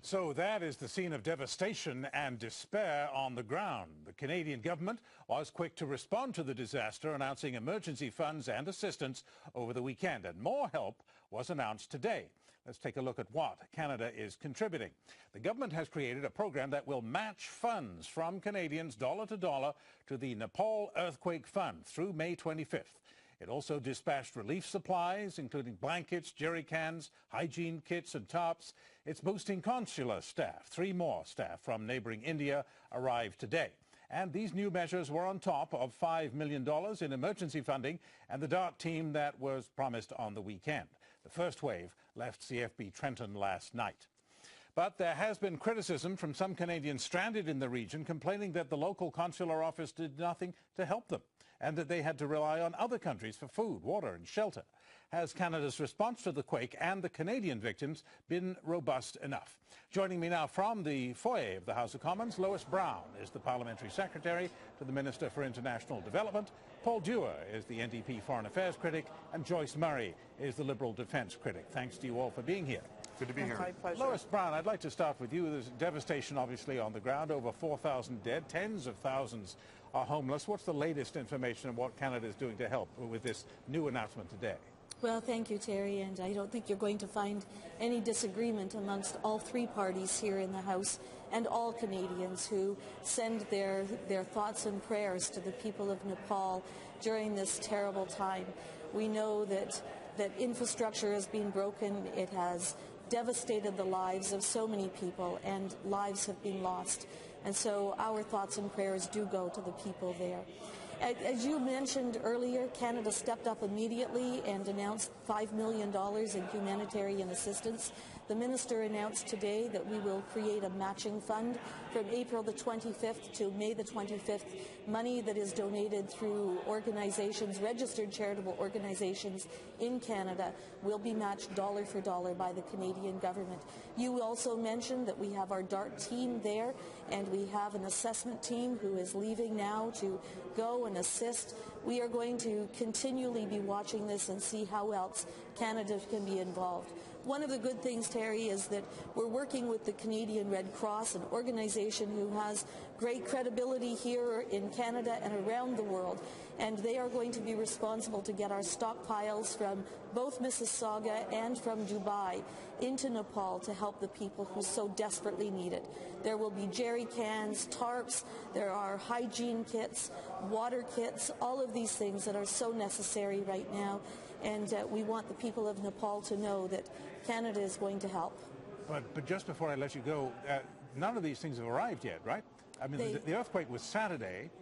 So that is the scene of devastation and despair on the ground. The Canadian government was quick to respond to the disaster, announcing emergency funds and assistance over the weekend. And more help was announced today. Let's take a look at what Canada is contributing. The government has created a program that will match funds from Canadians dollar to dollar to the Nepal Earthquake Fund through May 25th. It also dispatched relief supplies, including blankets, jerry cans, hygiene kits and tarps. It's boosting consular staff. 3 more staff from neighboring India arrived today. And these new measures were on top of $5 million in emergency funding and the DART team that was promised on the weekend. The first wave left CFB Trenton last night. But there has been criticism from some Canadians stranded in the region, complaining that the local consular office did nothing to help them and that they had to rely on other countries for food, water and shelter. Has Canada's response to the quake and the Canadian victims been robust enough? Joining me now from the foyer of the House of Commons, Lois Brown is the Parliamentary Secretary to the Minister for International Development. Paul Dewar is the NDP Foreign Affairs critic, and Joyce Murray is the Liberal Defence critic. Thanks to you all for being here. Good to be here. My pleasure. Lois Brown, I'd like to start with you. There's devastation obviously on the ground, over 4,000 dead, tens of thousands are homeless. What's the latest information on what Canada is doing to help with this new announcement today? Well, thank you, Terry, and I don't think you're going to find any disagreement amongst all 3 parties here in the House and all Canadians who send their thoughts and prayers to the people of Nepal during this terrible time. We know that infrastructure has been broken. It has devastated the lives of so many people, and lives have been lost. And so our thoughts and prayers do go to the people there. As you mentioned earlier, Canada stepped up immediately and announced $5 million in humanitarian assistance. The Minister announced today that we will create a matching fund from April the 25th to May the 25th. Money that is donated through organizations, registered charitable organizations in Canada, will be matched dollar for dollar by the Canadian government. You also mentioned that we have our DART team there, and we have an assessment team who is leaving now to go and assist. We are going to continually be watching this and see how else Canada can be involved. One of the good things, Terry, is that we're working with the Canadian Red Cross, an organization who has great credibility here in Canada and around the world, and they are going to be responsible to get our stockpiles from both Mississauga and from Dubai into Nepal to help the people who so desperately need it. There will be jerry cans, tarps, there are hygiene kits, water kits, all of these things that are so necessary right now, and we want the people of Nepal to know that Canada is going to help. But just before I let you go, none of these things have arrived yet, right? I mean, the earthquake was Saturday.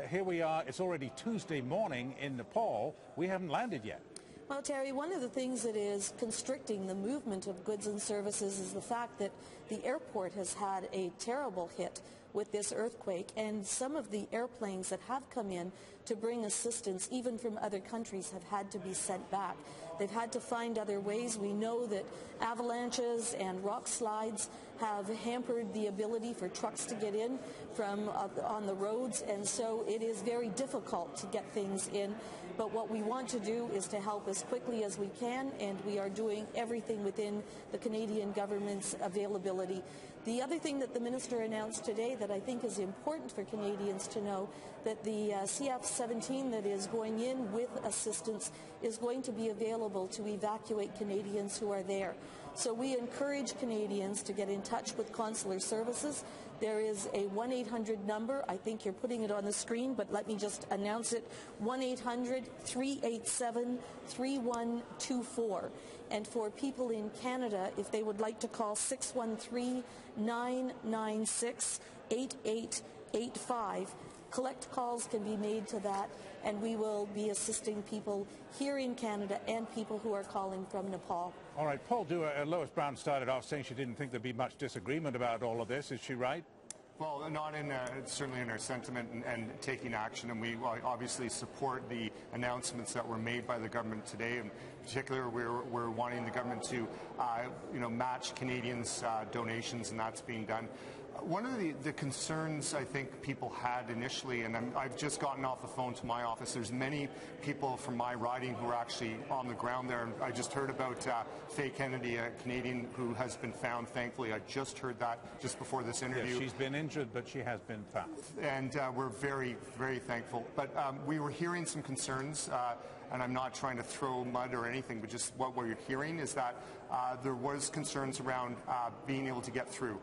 Here we are, it's already Tuesday morning in Nepal. We haven't landed yet. Well, Terry, one of the things that is constricting the movement of goods and services is the fact that the airport has had a terrible hit with this earthquake, and some of the airplanes that have come in to bring assistance, even from other countries, have had to be sent back. They've had to find other ways. We know that avalanches and rock slides have hampered the ability for trucks to get in from on the roads, and so it is very difficult to get things in. But what we want to do is to help as quickly as we can, and we are doing everything within the Canadian government's availability. The other thing that the Minister announced today that I think is important for Canadians to know, that the CF-17 that is going in with assistance is going to be available to evacuate Canadians who are there. So we encourage Canadians to get in touch with consular services. There is a 1-800 number. I think you're putting it on the screen, but let me just announce it. 1-800-387-3124. And for people in Canada, if they would like to call 613-996-8885, collect calls can be made to that, and we will be assisting people here in Canada and people who are calling from Nepal. All right, Paul Dewar, Lois Brown started off saying she didn't think there'd be much disagreement about all of this. Is she right? Well, not in certainly in our sentiment and taking action, and we obviously support the announcements that were made by the government today. In particular, we're wanting the government to match Canadians' donations, and that's being done. One of the concerns I think people had initially, and I've just gotten off the phone to my office, there's many people from my riding who are actually on the ground there. And I just heard about Faye Kennedy, a Canadian who has been found, thankfully. I just heard that just before this interview. Yes, she's been injured, but she has been found. And we're very, very thankful. But we were hearing some concerns, and I'm not trying to throw mud or anything, but just what we're hearing is that there was concerns around being able to get through.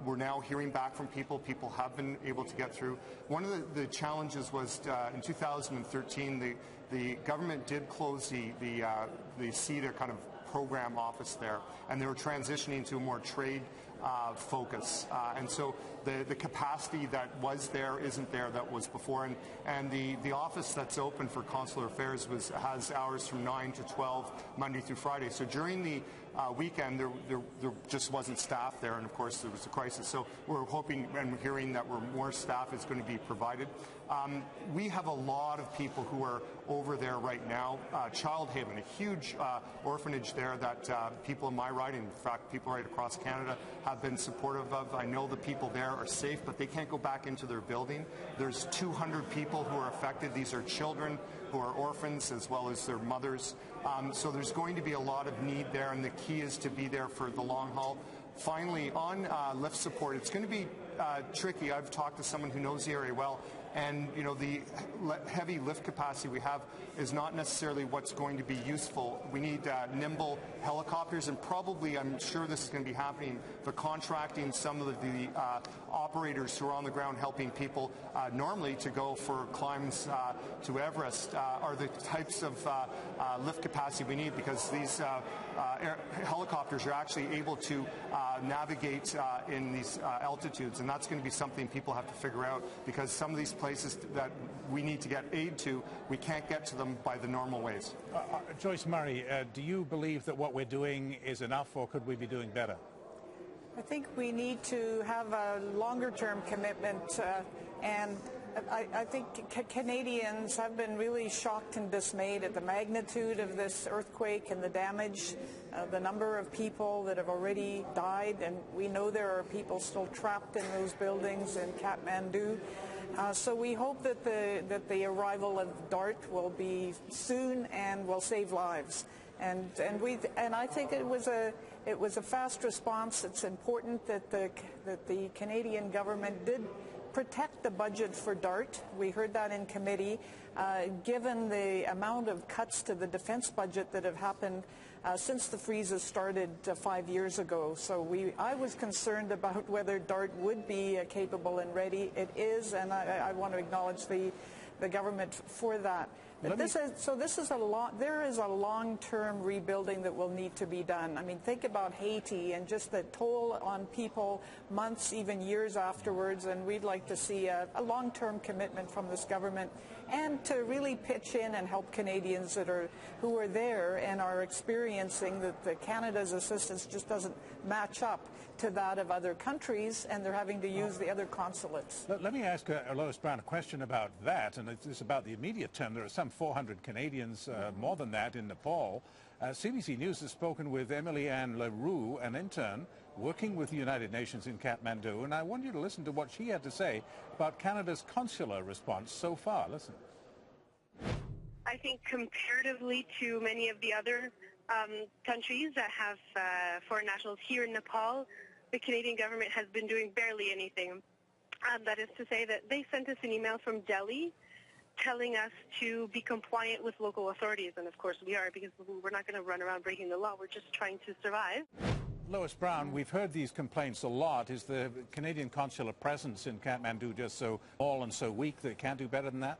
We're now hearing back from people. People have been able to get through. One of the challenges was in 2013, the government did close the CETA kind of program office there, and they were transitioning to a more trade focus. And so the capacity that was there isn't there that was before. And the office that's open for consular affairs has hours from 9 to 12, Monday through Friday. So during the weekend, there just wasn't staff there, and of course there was a crisis. So we're hoping and hearing that more staff is going to be provided. We have a lot of people who are over there right now. Child Haven, a huge orphanage there that people in my riding, in fact, people right across Canada have been supportive of. I know the people there are safe, but they can't go back into their building. There's 200 people who are affected. These are children who are orphans as well as their mothers. So there's going to be a lot of need there, and the key is to be there for the long haul. Finally, on lift support, it's going to be tricky. I've talked to someone who knows the area well, and the heavy lift capacity we have is not necessarily what's going to be useful. We need nimble helicopters, and probably, I'm sure this is going to be happening, but contracting some of the operators who are on the ground helping people normally to go for climbs to Everest are the types of lift capacity we need, because these helicopters are actually able to navigate in these altitudes, and that's going to be something people have to figure out, because some of these places that we need to get aid to, we can't get to them by the normal ways. Joyce Murray, do you believe that what we're doing is enough, or could we be doing better? I think we need to have a longer-term commitment, and I think Canadians have been really shocked and dismayed at the magnitude of this earthquake and the damage, the number of people that have already died, and we know there are people still trapped in those buildings in Kathmandu. So we hope that the arrival of DART will be soon and will save lives. And I think it was a fast response. It's important that the Canadian government did protect the budget for DART. We heard that in committee. Given the amount of cuts to the defense budget that have happened since the freezes started 5 years ago. So I was concerned about whether DART would be capable and ready. It is, and I want to acknowledge the government for that. There is a long-term rebuilding that will need to be done. I mean, think about Haiti and just the toll on people months, even years afterwards, and we'd like to see a long-term commitment from this government, and to really pitch in and help Canadians who are there and are experiencing that Canada's assistance just doesn't match up to that of other countries, and they're having to use the other consulates. Let me ask Lois Brown a question about that, and it's about the immediate term. There are some 400 Canadians, more than that, in Nepal. CBC News has spoken with Emily Ann Leroux, an intern working with the United Nations in Kathmandu, and I want you to listen to what she had to say about Canada's consular response so far. Listen. I think comparatively to many of the other countries that have foreign nationals here in Nepal, the Canadian government has been doing barely anything. That is to say that they sent us an email from Delhi telling us to be compliant with local authorities, and of course we are, because we're not going to run around breaking the law. We're just trying to survive. Lois Brown, we've heard these complaints a lot. Is the Canadian consular presence in Kathmandu just so small and so weak that it can't do better than that?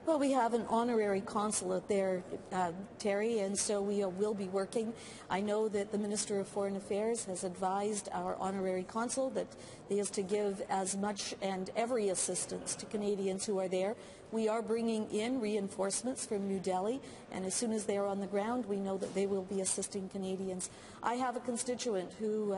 Well, we have an honorary consulate there, Terry, and so we will be working. I know that the Minister of Foreign Affairs has advised our honorary consul that he is to give as much and every assistance to Canadians who are there. We are bringing in reinforcements from New Delhi, and as soon as they are on the ground, we know that they will be assisting Canadians. I have a constituent who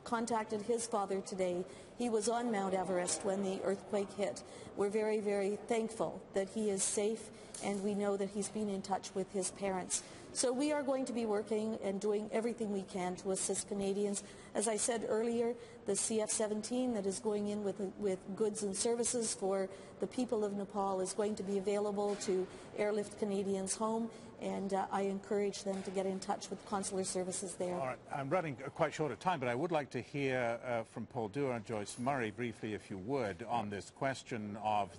contacted his father today. He was on Mount Everest when the earthquake hit. We're very, very thankful that he is safe, and we know that he's been in touch with his parents. So we are going to be working and doing everything we can to assist Canadians. As I said earlier, the CF-17 that is going in with goods and services for the people of Nepal is going to be available to airlift Canadians home, and I encourage them to get in touch with consular services there. All right, I'm running quite short of time, but I would like to hear from Paul Dewar and Joyce Murray briefly, if you would, on this question of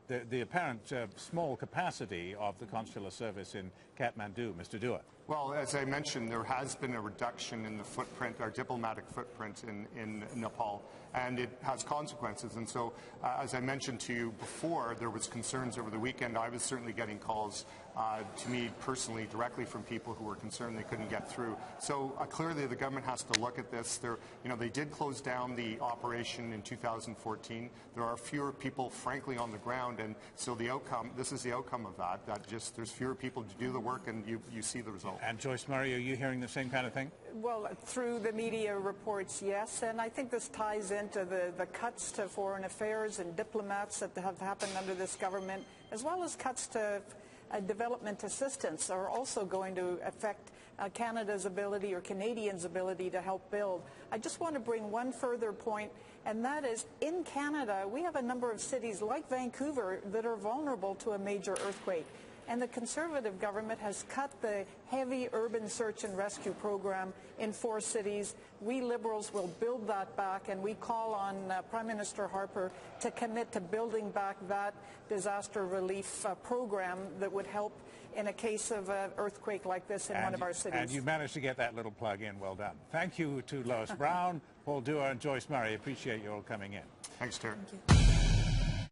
the apparent small capacity of the consular service in Kathmandu. Mr. Dewar. Well, as I mentioned, there has been a reduction in the footprint, our diplomatic footprint in Nepal, and it has consequences. And so, as I mentioned to you before, there was concerns over the weekend. I was certainly getting calls to me personally, directly from people who were concerned they couldn't get through. So clearly, the government has to look at this. They did close down the operation in 2014. There are fewer people, frankly, on the ground, and so this is the outcome of that. There's fewer people to do the work, and you see the result. And Joyce Murray, are you hearing the same kind of thing? Well, through the media reports, yes, and I think this ties into the cuts to foreign affairs and diplomats that have happened under this government, as well as cuts to development assistance are also going to affect Canada's ability or Canadians' ability to help build. I just want to bring one further point, and that is in Canada, we have a number of cities like Vancouver that are vulnerable to a major earthquake. And the Conservative government has cut the heavy urban search and rescue program in 4 cities. We Liberals will build that back, and we call on Prime Minister Harper to commit to building back that disaster relief program that would help in a case of an earthquake like this in one of our cities. And you managed to get that little plug in. Well done. Thank you to Lois Brown, Paul Dewar and Joyce Murray. Appreciate you all coming in. Thanks, Terry. Thank you.